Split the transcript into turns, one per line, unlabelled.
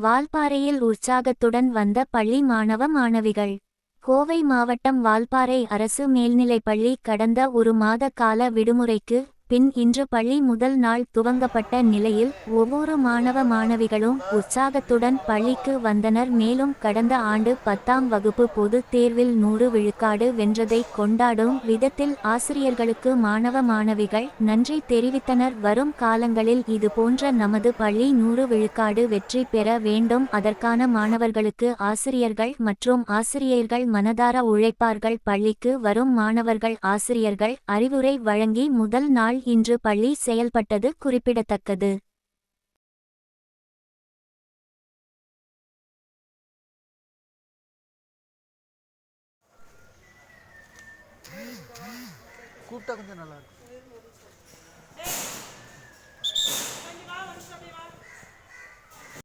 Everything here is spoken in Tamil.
வால்பாறையில் உற்சாகத்துடன் வந்த பள்ளி மாணவ மாணவிகள். கோவை மாவட்டம் வால்பாறை அரசு மேல்நிலைப்பள்ளி கடந்த ஒரு மாத கால விடுமுறைக்கு பின் இன்று பள்ளி முதல் நாள் துவங்கப்பட்ட நிலையில் ஒவ்வொரு மாணவ மாணவிகளும் உற்சாகத்துடன் பள்ளிக்கு வந்தனர். மேலும் கடந்த ஆண்டு 10ஆம் வகுப்பு பொதுத் தேர்வில் 100 விழுக்காடு வென்றதை கொண்டாடும் விதத்தில் ஆசிரியர்களுக்கு மாணவ மாணவிகள் நன்றி தெரிவித்தனர். வரும் காலங்களில் இதுபோன்ற நமது பள்ளி 100 விழுக்காடு வெற்றி பெற வேண்டும். அதற்கான மாணவர்களுக்கு ஆசிரியர்கள் மற்றும் ஆசிரியர்கள் மனதார உழைப்பார்கள். பள்ளிக்கு வரும் மாணவர்கள் ஆசிரியர்கள் அறிவுரை வழங்கி முதல் நாள் இன்று பள்ளி செயல்பட்டது குறிப்பிடத்தக்கது.
கூப்பிட்டா கொஞ்சம் நல்லா இருக்கும்.